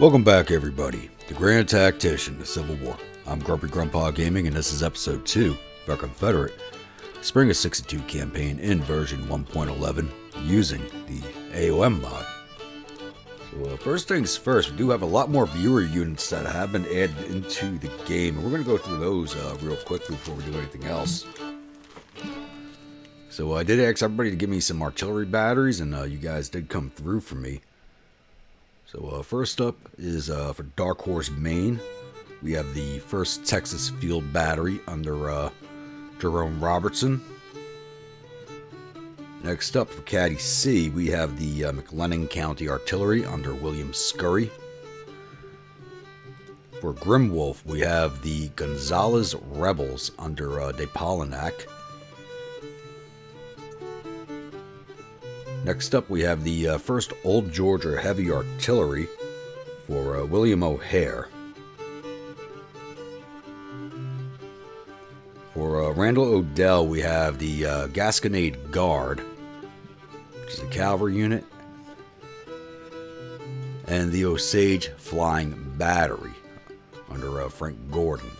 Welcome back, everybody, to Grand Tactician, the Civil War. I'm Grumpy Grandpa Gaming, and this is episode 2 of our Confederate Spring of 62 campaign in version 1.11 using the A.O.M Mod. So, first things first, we do have a lot more viewer units that have been added into the game, and we're going to go through those real quickly before we do anything else. So I did ask everybody to give me some artillery batteries, and you guys did come through for me. So first up is for Dark Horse, Maine. We have the 1st Texas Field Battery under Jerome Robertson. Next up for Caddy C, we have the McLennan County Artillery under William Scurry. For Grimwolf, we have the Gonzales Rebels under De Polignac. Next up, we have the 1st Old Georgia Heavy Artillery for William O'Hare. For Randall Odell, we have the Gasconade Guard, which is a cavalry unit, and the Osage Flying Battery under Frank Gordon.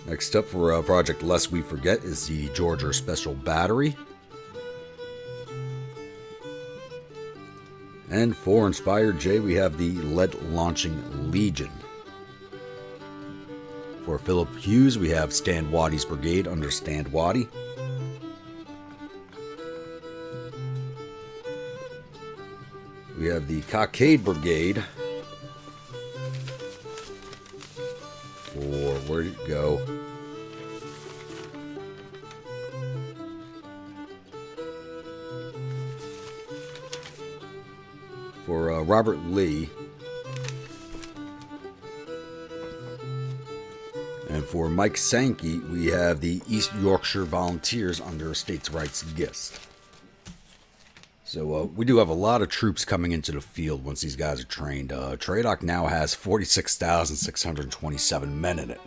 Next up for Project Lest We Forget is the Georgia Special Battery. And for Inspired J, we have the Lead Launching Legion. For Philip Hughes, we have Stan Waddy's Brigade under Stan Waddy. We have the Cockade Brigade. For, where'd it go? For Robert Lee. And for Mike Sankey, we have the East Yorkshire Volunteers under States' Rights Gist. So we do have a lot of troops coming into the field once these guys are trained. Tradoc now has 46,627 men in it.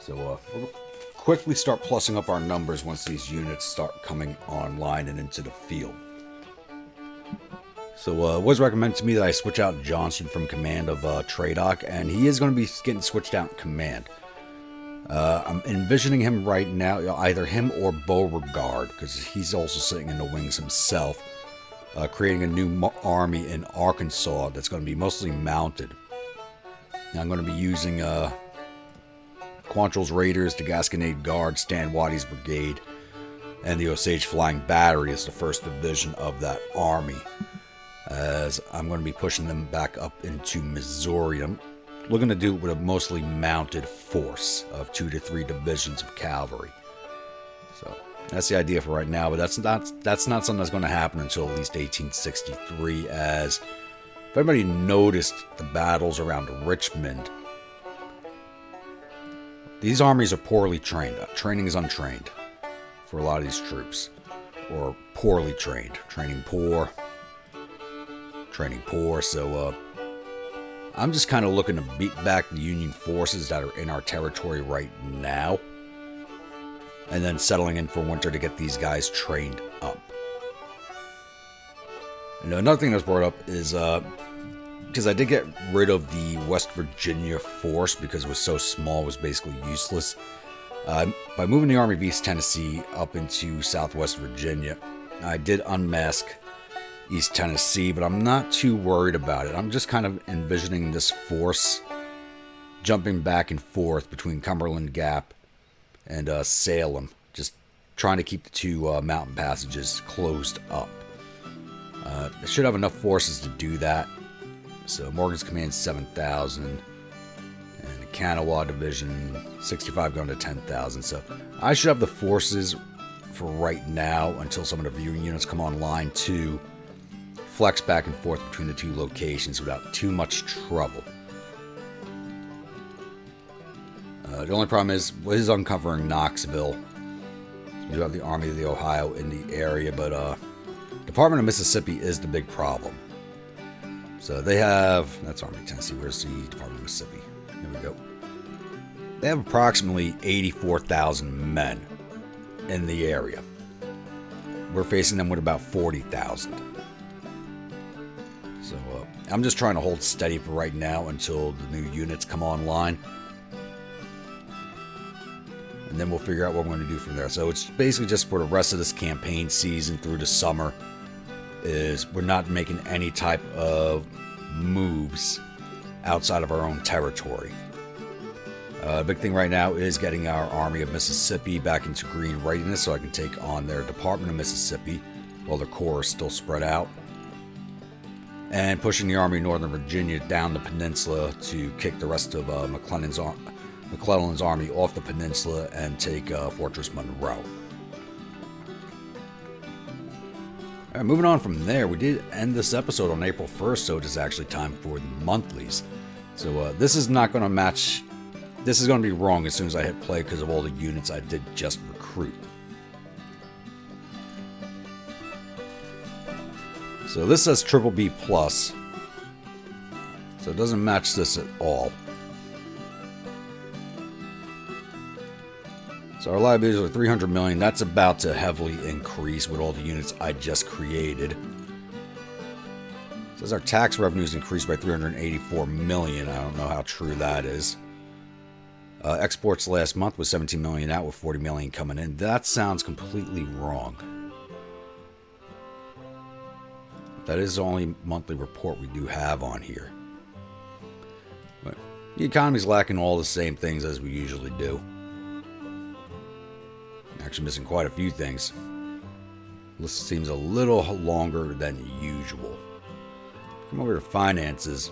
So we'll quickly start plussing up our numbers once these units start coming online and into the field. So it was recommended to me that I switch out Johnson from command of Tradoc, and he is going to be getting switched out in command. I'm envisioning him right now, either him or Beauregard, because he's also sitting in the wings himself, creating a new army in Arkansas that's going to be mostly mounted. Now, I'm going to be using Quantrill's Raiders, the Gasconade Guard, Stan Waddy's Brigade, and the Osage Flying Battery as the 1st division of that army, as I'm going to be pushing them back up into Missouri. I'm looking to do it with a mostly mounted force of 2 to 3 divisions of cavalry. So that's the idea for right now, but that's not something that's going to happen until at least 1863. As if anybody noticed the battles around Richmond, these armies are poorly trained. Training is untrained for a lot of these troops, or poorly trained. Training poor. So I'm just kind of looking to beat back the Union forces that are in our territory right now, and then settling in for winter to get these guys trained up. And another thing that's brought up is because I did get rid of the West Virginia force because it was so small, it was basically useless. By moving the Army of East Tennessee up into Southwest Virginia, I did unmask East Tennessee, but I'm not too worried about it. I'm just kind of envisioning this force jumping back and forth between Cumberland Gap and Salem, just trying to keep the 2 mountain passages closed up. They should have enough forces to do that. So Morgan's command 7,000, and the Kanawha Division 65 going to 10,000. So I should have the forces for right now until some of the viewing units come online to flex back and forth between the 2 locations without too much trouble. The only problem is uncovering Knoxville. We do have the Army of the Ohio in the area, but Department of Mississippi is the big problem. So they have, that's Army of Tennessee, where's the Department of Mississippi? There we go. They have approximately 84,000 men in the area. We're facing them with about 40,000. So I'm just trying to hold steady for right now until the new units come online. And then we'll figure out what we're going to do from there. So it's basically just for the rest of this campaign season through the summer, is we're not making any type of moves outside of our own territory. The big thing right now is getting our Army of Mississippi back into green readiness so I can take on their Department of Mississippi while their Corps is still spread out. And pushing the Army of Northern Virginia down the peninsula to kick the rest of McClellan's army off the peninsula and take Fortress Monroe. Alright, moving on from there, we did end this episode on April 1st, so it is actually time for the monthlies. So this is not going to match. This is going to be wrong as soon as I hit play because of all the units I did just recruit. So this says triple B plus, so it doesn't match this at all. So our liabilities are 300 million. That's about to heavily increase with all the units I just created. It says our tax revenues increased by 384 million. I don't know how true that is. Exports last month was 17 million out with 40 million coming in. That sounds completely wrong. That is the only monthly report we do have on here. But the economy's lacking all the same things as we usually do. Actually missing quite a few things. This seems a little longer than usual. Come over to finances.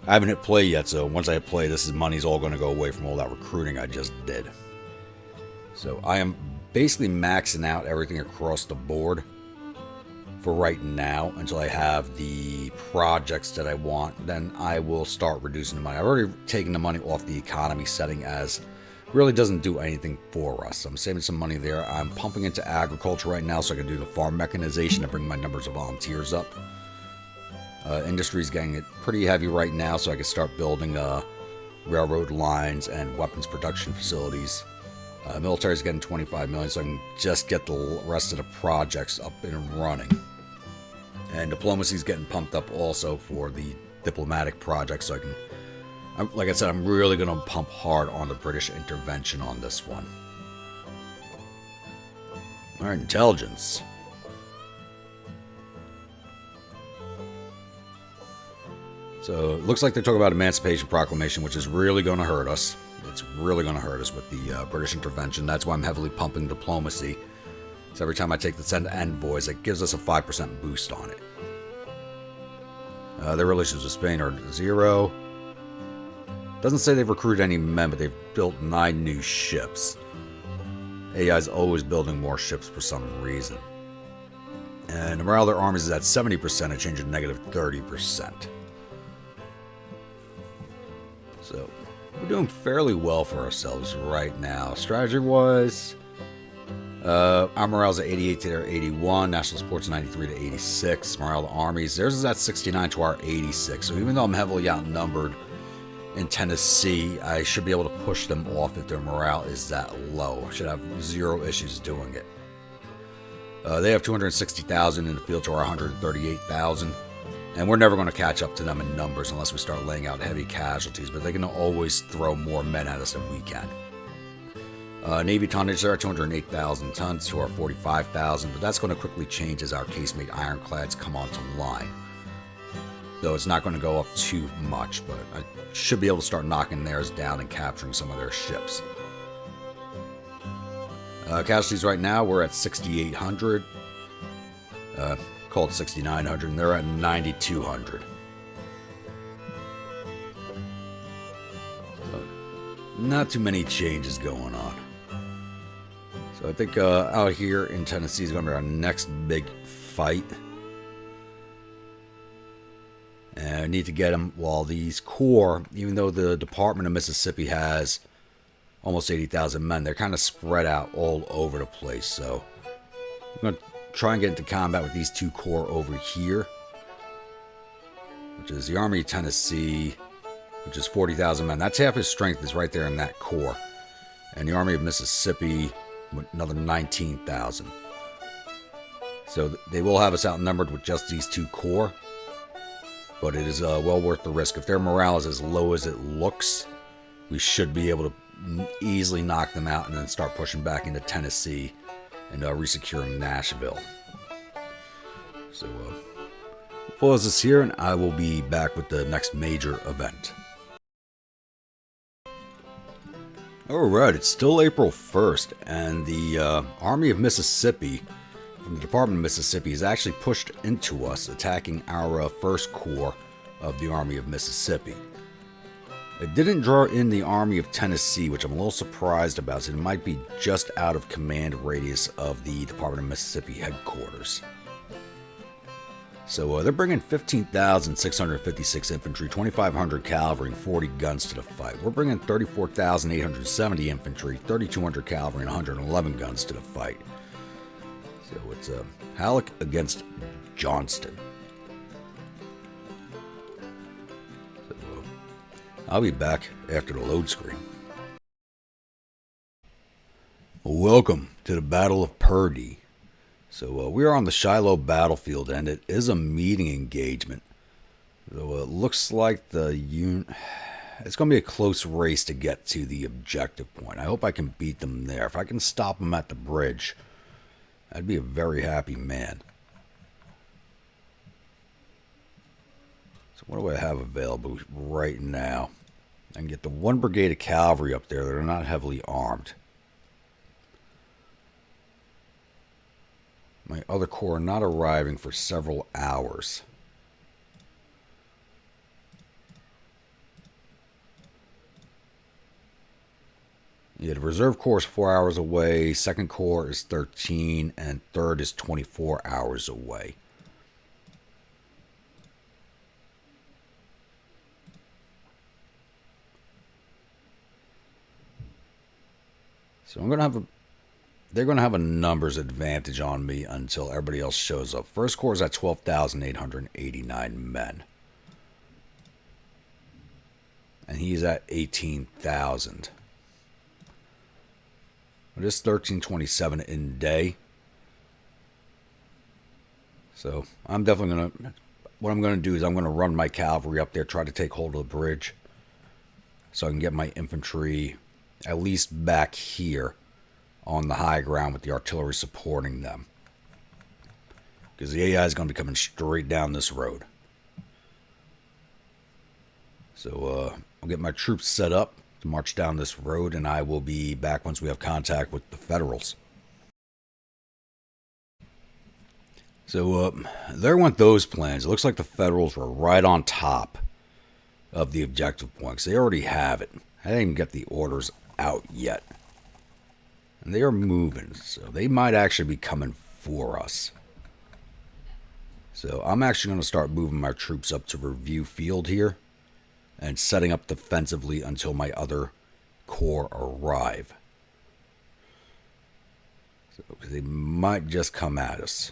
I haven't hit play yet, so once I hit play, money's all going to go away from all that recruiting I just did. So I am basically maxing out everything across the board for right now until I have the projects that I want. Then I will start reducing the money. I've already taken the money off the economy setting as really doesn't do anything for us. I'm saving some money there. I'm pumping into agriculture right now so I can do the farm mechanization to bring my numbers of volunteers up. Industry's getting it pretty heavy right now, so I can start building railroad lines and weapons production facilities. Military's getting 25 million, so I can just get the rest of the projects up and running. And diplomacy's getting pumped up also for the diplomatic projects, so I can, like I said, I'm really going to pump hard on the British intervention on this one. Alright, intelligence. So it looks like they're talking about Emancipation Proclamation, which is really going to hurt us. It's really going to hurt us with the British intervention. That's why I'm heavily pumping diplomacy. So every time I take the send envoys, it gives us a 5% boost on it. Their relations with Spain are 0. Doesn't say they've recruited any men, but they've built 9 new ships. AI's always building more ships for some reason. And the morale of their armies is at 70%, a change of negative 30%. So we're doing fairly well for ourselves right now. Strategy-wise, our morale's at 88 to their 81. National support's 93 to 86. Morale of the armies, theirs is at 69 to our 86. So even though I'm heavily outnumbered in Tennessee, I should be able to push them off if their morale is that low. I should have 0 issues doing it. They have 260,000 in the field to our 138,000. And we're never going to catch up to them in numbers unless we start laying out heavy casualties. But they can always throw more men at us than we can. Navy tonnage, they're at 208,000 tons to our 45,000. But that's going to quickly change as our casemate ironclads come onto line. Though it's not going to go up too much. But I should be able to start knocking theirs down and capturing some of their ships. Casualties right now, we're at 6,800. Called 6,900, and they're at 9,200. So, not too many changes going on. So I think out here in Tennessee is going to be our next big fight. And I need to get them while these Corps, even though the Department of Mississippi has almost 80,000 men, they're kind of spread out all over the place. So I'm going to try and get into combat with these 2 Corps over here, which is the Army of Tennessee, which is 40,000 men. That's half his strength is right there in that Corps. And the Army of Mississippi with another 19,000. So they will have us outnumbered with just these 2 corps. But it is well worth the risk. If their morale is as low as it looks, we should be able to easily knock them out and then start pushing back into Tennessee and resecuring Nashville. So we'll pause this here, and I will be back with the next major event. Alright, it's still April 1st, and the Army of Mississippi from the Department of Mississippi is actually pushed into us, attacking our 1st Corps of the Army of Mississippi. It didn't draw in the Army of Tennessee, which I'm a little surprised about, so it might be just out of command radius of the Department of Mississippi headquarters. So they're bringing 15,656 infantry, 2,500 cavalry, and 40 guns to the fight. We're bringing 34,870 infantry, 3,200 cavalry, and 111 guns to the fight. So it's Halleck against Johnston. So, I'll be back after the load screen. Welcome to the Battle of Purdy. So we are on the Shiloh battlefield, and it is a meeting engagement. So it looks like it's going to be a close race to get to the objective point. I hope I can beat them there. If I can stop them at the bridge, I'd be a very happy man. So what do I have available right now? I can get the 1 brigade of cavalry up there that are not heavily armed. My other corps are not arriving for several hours. Yeah, the Reserve Corps is 4 hours away, 2nd Corps is 13, and 3rd is 24 hours away. So they're going to have a numbers advantage on me until everybody else shows up. 1st Corps is at 12,889 men. And he's at 18,000. It is 1327 in day. So I'm definitely going to... What I'm going to do is I'm going to run my cavalry up there, try to take hold of the bridge, so I can get my infantry at least back here on the high ground with the artillery supporting them. Because the AI is going to be coming straight down this road. So I'll get my troops set up to march down this road, and I will be back once we have contact with the Federals. So there went those plans. It looks like the Federals were right on top of the objective points. They already have it. I didn't even get the orders out yet. And they are moving, so they might actually be coming for us. So I'm actually going to start moving my troops up to review field here and setting up defensively until my other corps arrive. So they might just come at us.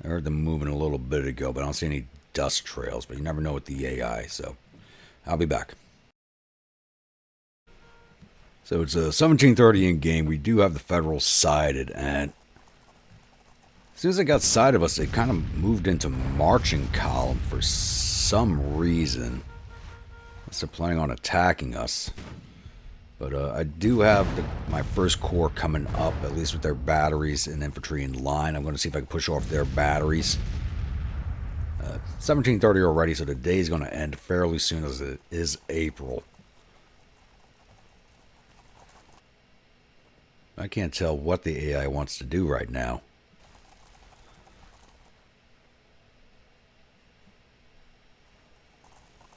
I heard them moving a little bit ago, but I don't see any dust trails, but you never know with the AI, so I'll be back. So it's 17:30 in game. We do have the Federals sided, and as soon as they got sight of us, they kind of moved into marching column for some reason. Unless they're planning on attacking us. But I do have my 1st Corps coming up, at least with their batteries and infantry in line. I'm going to see if I can push off their batteries. 17:30 already, so the day is going to end fairly soon as it is April. I can't tell what the AI wants to do right now.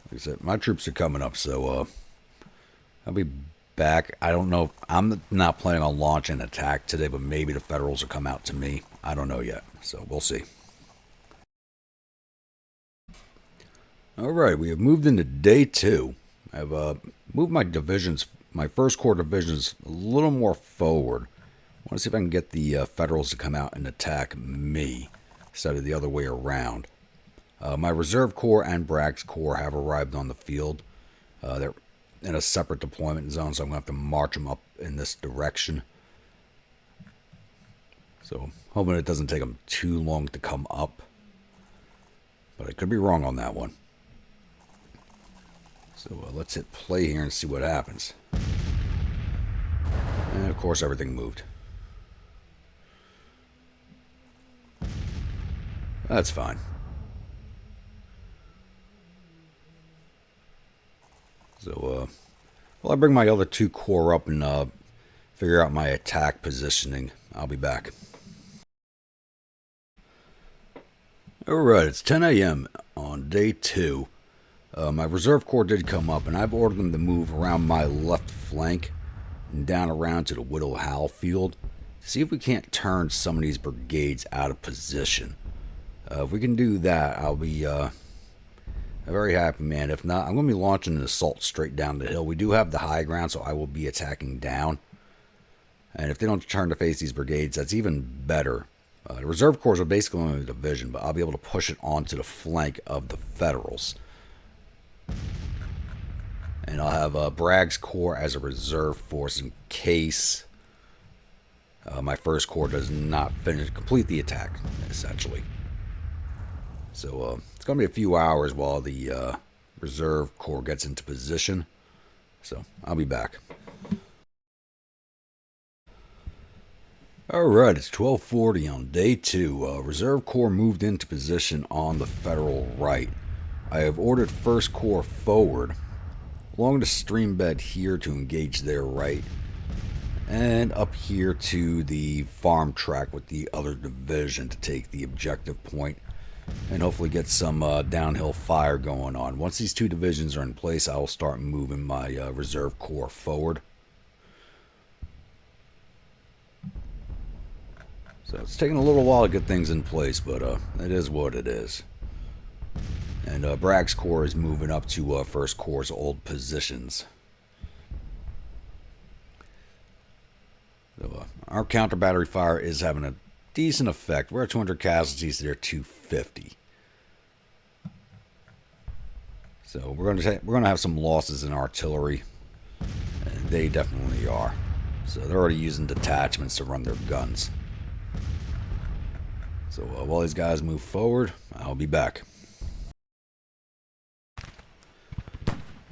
Like I said, my troops are coming up, so I'll be back. I don't know. I'm not planning on launching an attack today, but maybe the Federals will come out to me. I don't know yet, so we'll see. Alright, we have moved into day 2. I've moved my divisions, my 1st Corps divisions, a little more forward. I want to see if I can get the Federals to come out and attack me instead of the other way around. My Reserve Corps and Bragg's Corps have arrived on the field. They're in a separate deployment zone, so I'm going to have to march them up in this direction. So hoping it doesn't take them too long to come up. But I could be wrong on that one. So let's hit play here and see what happens. And of course everything moved. That's fine. So, while I bring my other 2 corps up and figure out my attack positioning, I'll be back. Alright, it's 10 a.m. on day 2. My reserve corps did come up, and I've ordered them to move around my left flank and down around to the Withdrawal field to see if we can't turn some of these brigades out of position. If we can do that, I'll be a very happy man. If not, I'm going to be launching an assault straight down the hill. We do have the high ground, so I will be attacking down. And if they don't turn to face these brigades, that's even better. The reserve corps are basically only a division, but I'll be able to push it onto the flank of the Federals. And I'll have Bragg's corps as a reserve force in case my first corps does not complete the attack, essentially. So it's going to be a few hours while the reserve corps gets into position. So I'll be back. Alright, it's 12:40 on day 2. Reserve Corps moved into position on the Federal right. I have ordered 1st Corps forward along the stream bed here to engage their right, and up here to the farm track with the other division to take the objective point and hopefully get some downhill fire going on. Once these 2 divisions are in place, I will start moving my Reserve Corps forward. So it's taking a little while to get things in place, but it is what it is. And Bragg's Corps is moving up to 1st Corps' old positions. So our counter battery fire is having a decent effect. We're at 200 casualties, they're 250. So we're going to have some losses in artillery, and they definitely are. So they're already using detachments to run their guns. So while these guys move forward, I'll be back.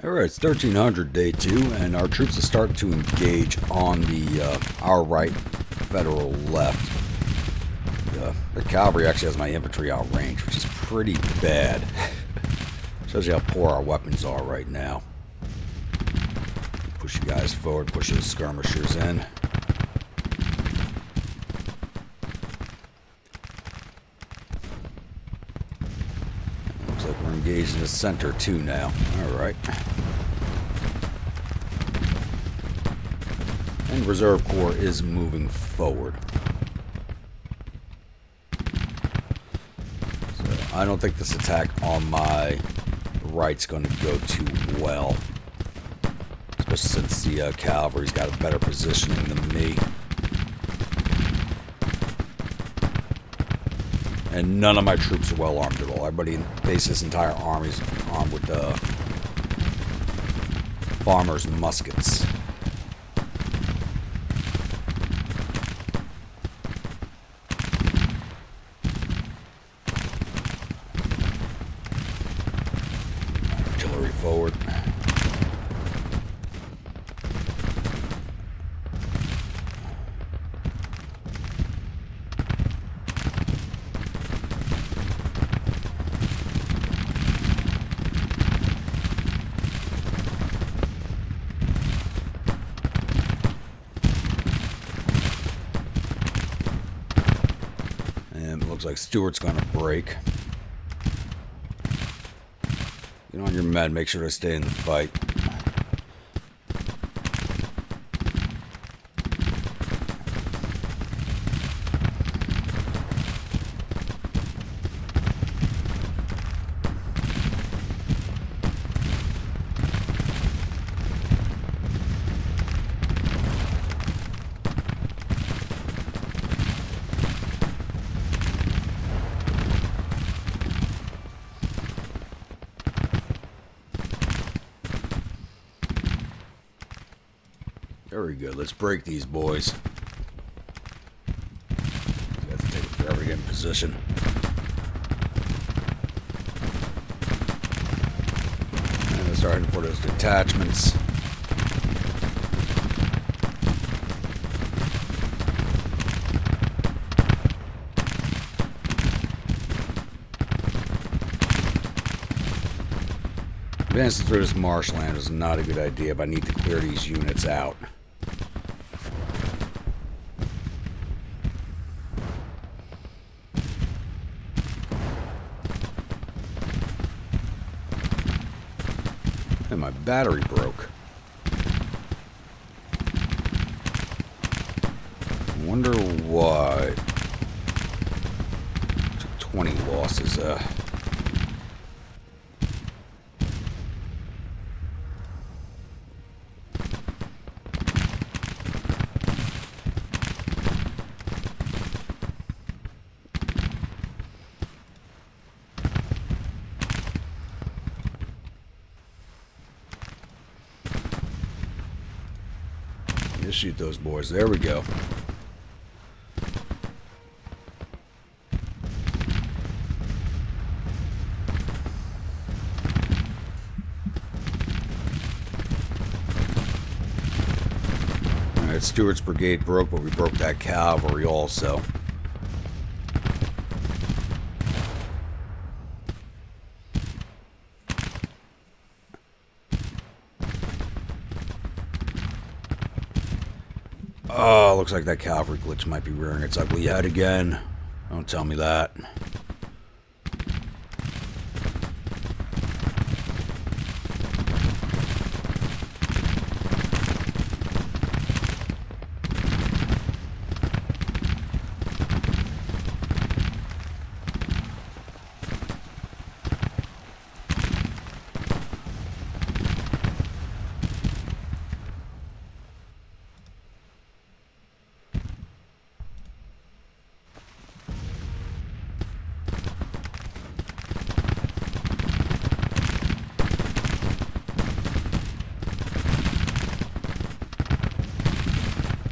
Alright, it's 1300 day 2, and our troops are starting to engage on the our right, Federal left. The cavalry actually has my infantry outrange, which is pretty bad. Shows you how poor our weapons are right now. Push you guys forward, push those skirmishers in. Looks like we're engaged in the center too now. Alright. And Reserve Corps is moving forward. So I don't think this attack on my right's going to go too well. Especially since the cavalry's got a better positioning than me. And none of my troops are well armed at all. Everybody in this entire army is armed with farmers' muskets. Artillery forward. Looks like Stewart's gonna break. Get on your med, make sure to stay in the fight. Very good. Let's break these boys. We have to take it forever to get in position. And start heading for those detachments. Advancing through this marshland is not a good idea, but I need to clear these units out. And my battery broke. I wonder why. Took 20 losses. Just shoot those boys. There we go. Alright, Stewart's brigade broke, but we broke that cavalry also. Oh, looks like that cavalry glitch might be rearing its ugly head again. Don't tell me that.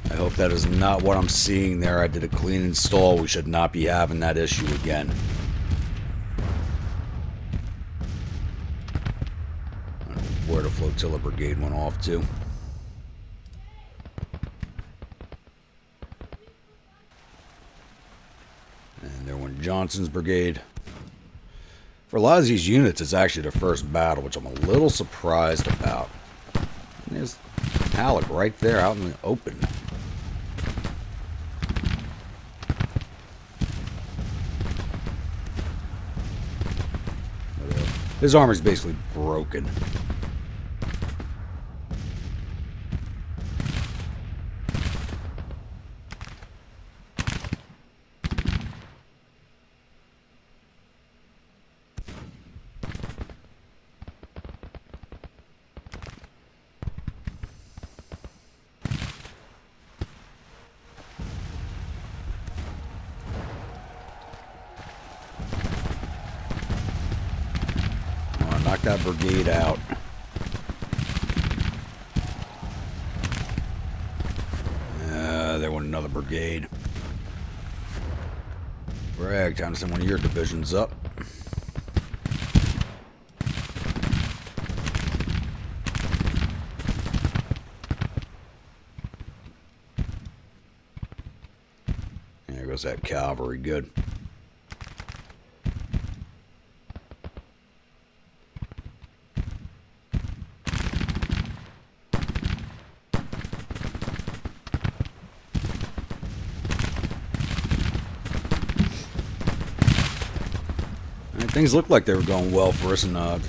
I hope that is not what I'm seeing there. I did a clean install. We should not be having that issue again. I don't know where the flotilla brigade went off to. And there went Johnson's brigade. For a lot of these units, it's actually their first battle, which I'm a little surprised about. And there's Halleck right there out in the open. His armor's basically broken. Knock that brigade out. There went another brigade. Bragg, time to send one of your divisions up. There goes that cavalry. Good. Things looked like they were going well for us and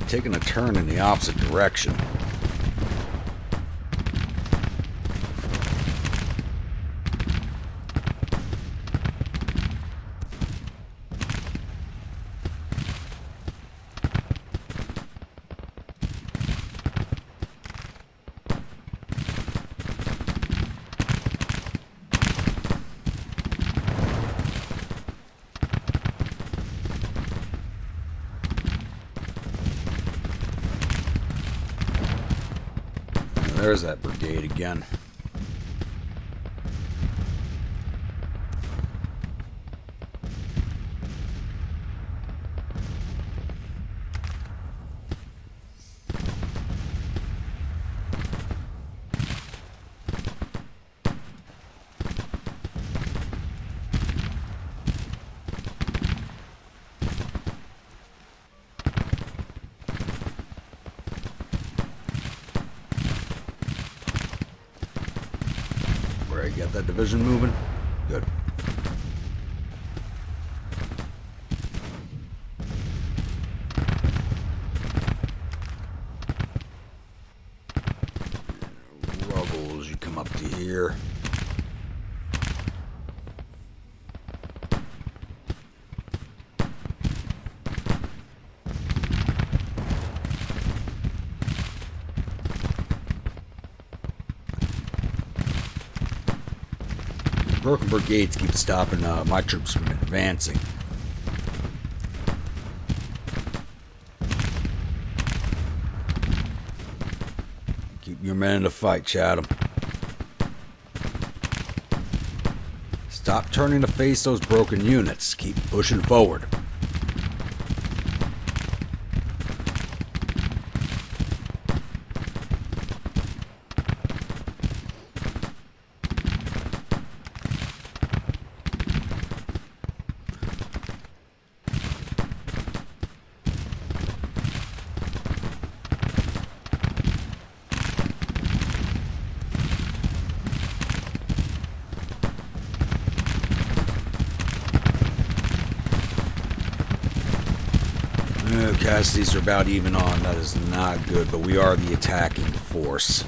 taking a turn in the opposite direction. There's that brigade again. Alright, got that division moving? Good. Ruggles, you come up to here. Broken brigades keep stopping my troops from advancing. Keep your men in the fight, Chatham. Stop turning to face those broken units. Keep pushing forward. Casualties are about even on. That is not good, but we are the attacking force.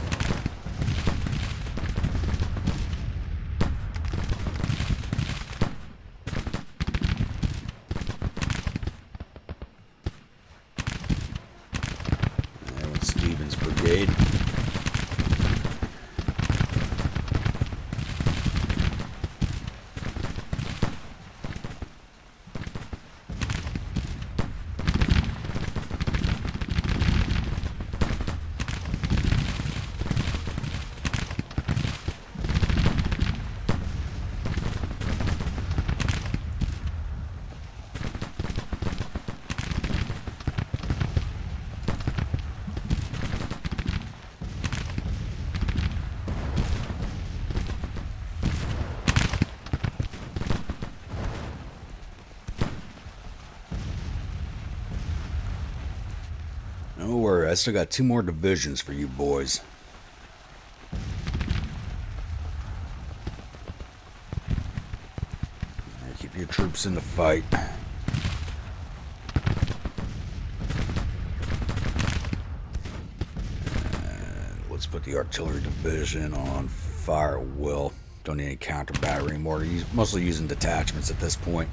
That one's Stevens' brigade. Don't worry, I still got 2 more divisions for you boys. Keep your troops in the fight. Let's put the artillery division on fire at will. Don't need any counter battery anymore. Mostly using detachments at this point.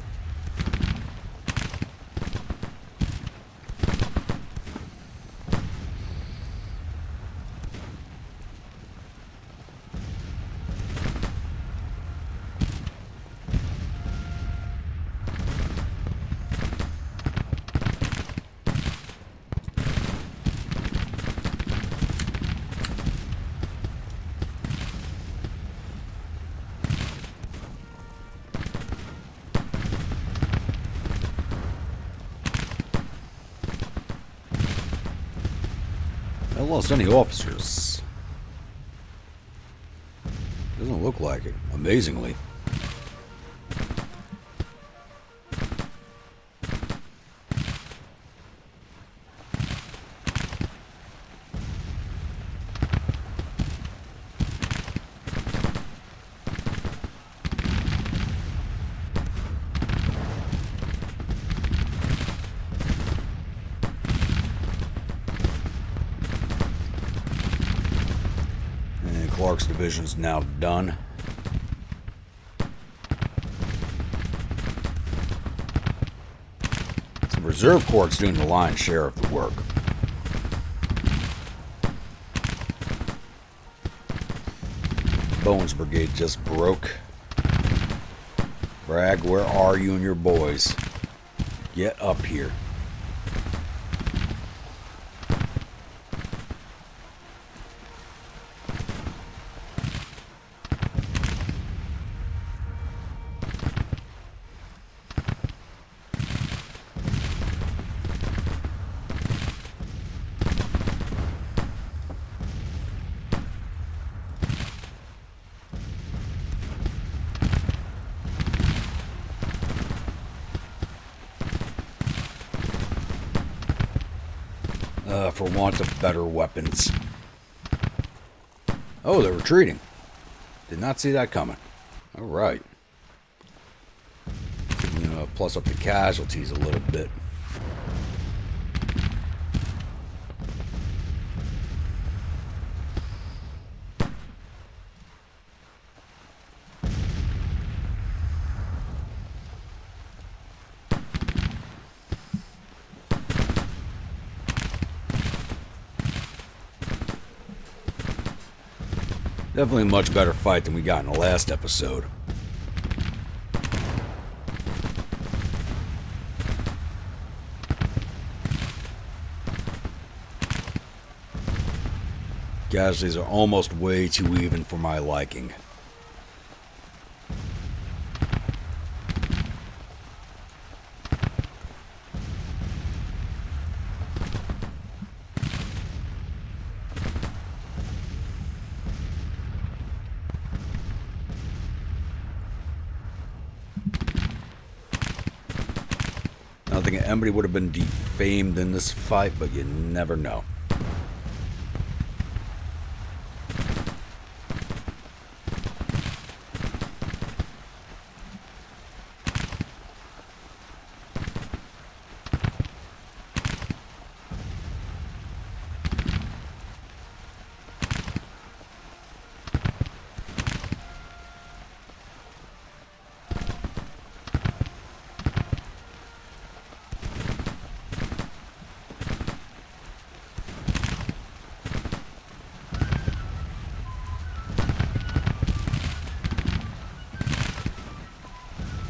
I lost any officers. Doesn't look like it, amazingly. Clark's division's now done. Some reserve corps doing the lion's share of the work. Bowen's brigade just broke. Bragg, where are you and your boys? Get up here. For want of better weapons. Oh, they're retreating. Did not see that coming. All right. Plus up the casualties a little bit. Definitely a much better fight than we got in the last episode. Casualties are almost way too even for my liking. I don't think anybody would have been defamed in this fight, but you never know.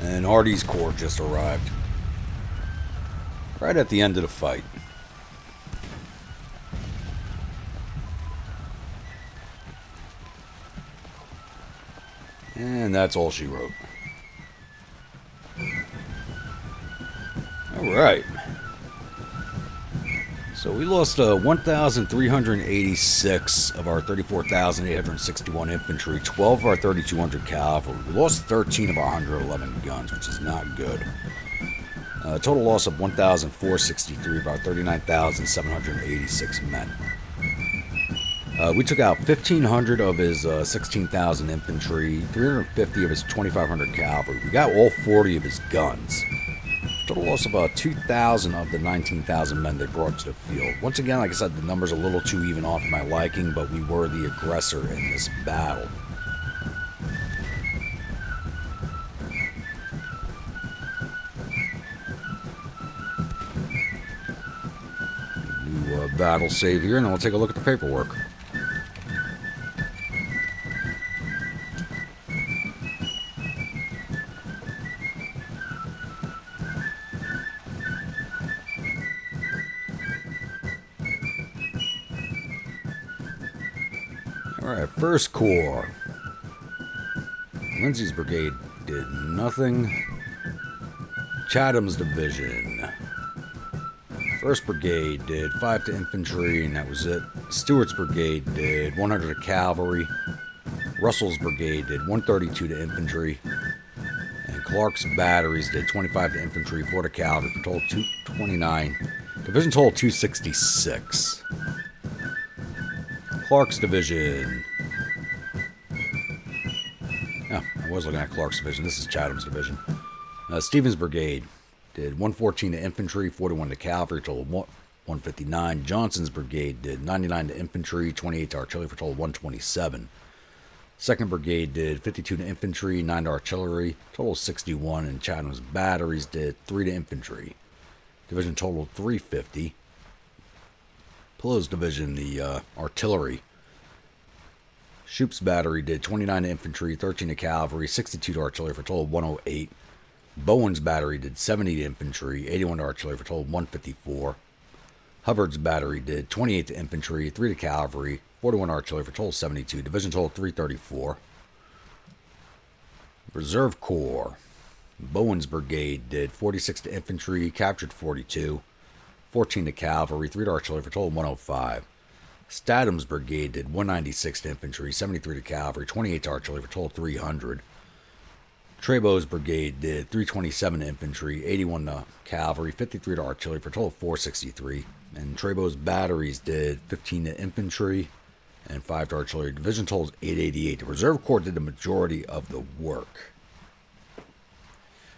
And Hardy's Corps just arrived. Right at the end of the fight. And that's all she wrote. Alright. So we lost 1,386 of our 34,861 infantry, 12 of our 3,200 cavalry. We lost 13 of our 111 guns, which is not good. Total loss of 1,463 of our 39,786 men. We took out 1,500 of his 16,000 infantry, 350 of his 2,500 cavalry. We got all 40 of his guns. Total loss of about 2,000 of the 19,000 men they brought to the field. Once again, like I said, the number's a little too even off my liking, but we were the aggressor in this battle. New battle save here, and then we'll take a look at the paperwork. Alright, First Corps. Lindsay's brigade did nothing. Chatham's division. 1st Brigade did 5 to infantry, and that was it. Stewart's brigade did 100 to cavalry. Russell's brigade did 132 to infantry. And Clark's batteries did 25 to infantry, 4 to cavalry, for total 229. Division total 266. Clark's division. Oh, I was looking at Clark's division. This is Chatham's division. Stevens brigade did 114 to infantry, 41 to cavalry, total 159. Johnson's brigade did 99 to infantry, 28 to artillery, for total 127. 2nd brigade did 52 to infantry, 9 to artillery, total 61. And Chatham's batteries did 3 to infantry. Division total 350. Pillow's division, the artillery. Shoup's battery did 29 to infantry, 13 to cavalry, 62 to artillery, for a total of 108. Bowen's battery did 70 to infantry, 81 to artillery, for a total of 154. Hubbard's battery did 28 to infantry, 3 to cavalry, 41 to artillery, for a total of 72. Division total 334. Reserve Corps. Bowen's brigade did 46 to infantry, captured 42. 14 to cavalry, 3 to artillery, for a total of 105. Statham's brigade did 196 to infantry, 73 to cavalry, 28 to artillery, for a total of 300. Trebow's brigade did 327 to infantry, 81 to cavalry, 53 to artillery, for a total of 463. And Trebow's batteries did 15 to infantry and 5 to artillery. Division totals 888. The Reserve Corps did the majority of the work.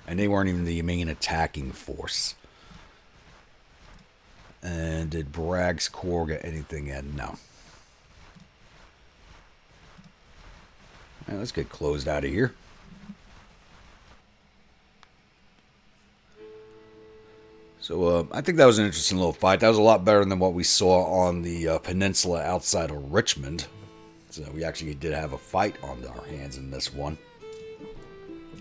And they weren't even the main attacking force. And did Bragg's Corps get anything in? No. Right, let's get closed out of here. So I think that was an interesting little fight. That was a lot better than what we saw on the peninsula outside of Richmond. So we actually did have a fight on our hands in this one.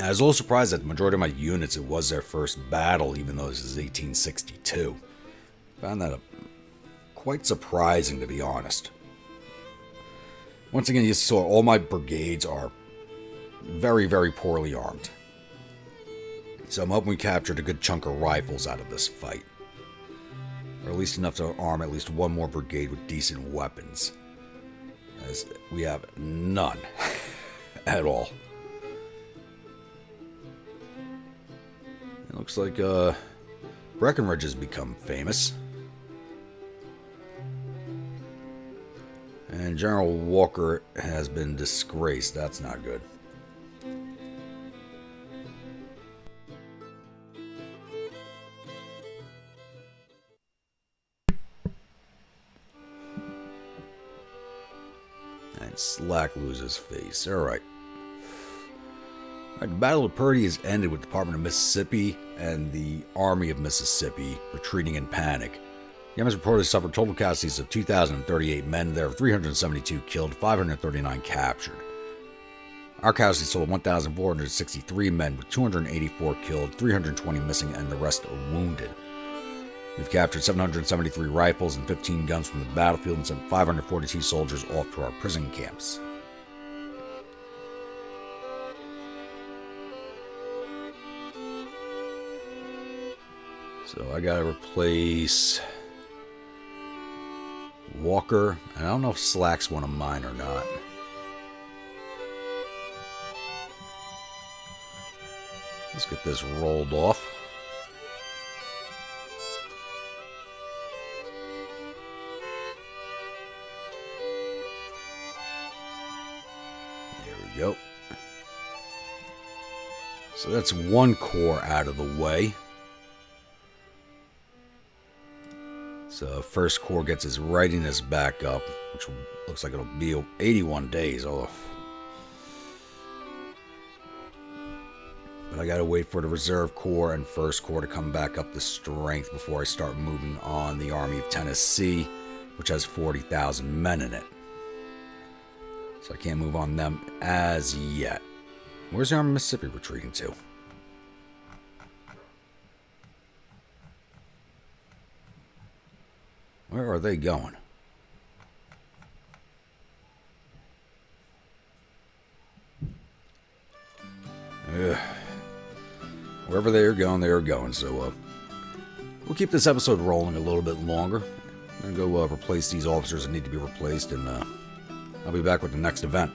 I was a little surprised that the majority of my units, it was their first battle, even though this is 1862. Found that quite surprising, to be honest. Once again, you saw all my brigades are very, very poorly armed. So I'm hoping we captured a good chunk of rifles out of this fight. Or at least enough to arm at least one more brigade with decent weapons. As we have none at all. It looks like Breckinridge has become famous. And General Walker has been disgraced. That's not good. And Slack loses face. Alright. The Battle of Purdy has ended with the Department of Mississippi and the Army of Mississippi retreating in panic. The Army reported suffered total casualties of 2,038 men. There were 372 killed, 539 captured. Our casualties totaled 1,463 men, with 284 killed, 320 missing, and the rest wounded. We've captured 773 rifles and 15 guns from the battlefield and sent 542 soldiers off to our prison camps. So I gotta replace Walker, and I don't know if Slack's one of mine or not. Let's get this rolled off. There we go. So that's one corps out of the way. So First Corps gets his readiness back up, which looks like it'll be 81 days. Oh. But I gotta wait for the Reserve Corps and First Corps to come back up to strength before I start moving on the Army of Tennessee, which has 40,000 men in it. So I can't move on them as yet. Where's the Army of Mississippi retreating to? Where are they going? Wherever they are going. So we'll keep this episode rolling a little bit longer. I'm going to go replace these officers that need to be replaced, and I'll be back with the next event.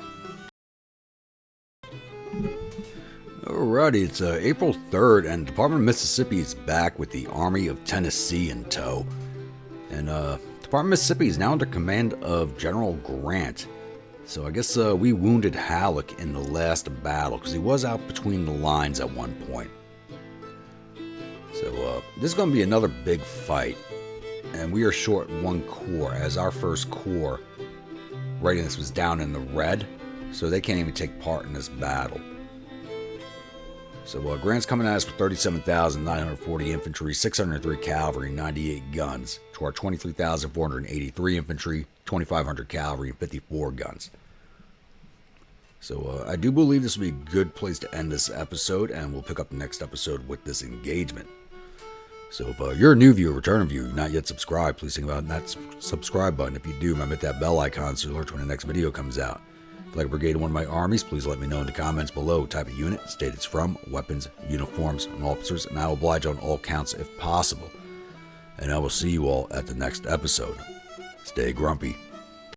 Alrighty, it's April 3rd, and Department of Mississippi is back with the Army of Tennessee in tow. And Department of Mississippi is now under command of General Grant. So I guess we wounded Halleck in the last battle, because he was out between the lines at one point. So this is going to be another big fight. And we are short one corps, as our First Corps readiness was down in the red. So they can't even take part in this battle. So Grant's coming at us with 37,940 infantry, 603 cavalry, 98 guns, to our 23,483 infantry, 2,500 cavalry, and 54 guns. So I do believe this will be a good place to end this episode, and we'll pick up the next episode with this engagement. So if you're a new viewer, returning viewer, not yet subscribed, please think about that subscribe button. If you do, remember that bell icon so you'll alert when the next video comes out. If you'd like a brigade in one of my armies, please let me know in the comments below. Type of unit, state it's from, weapons, uniforms, and officers, and I will oblige on all counts if possible. And I will see you all at the next episode. Stay grumpy.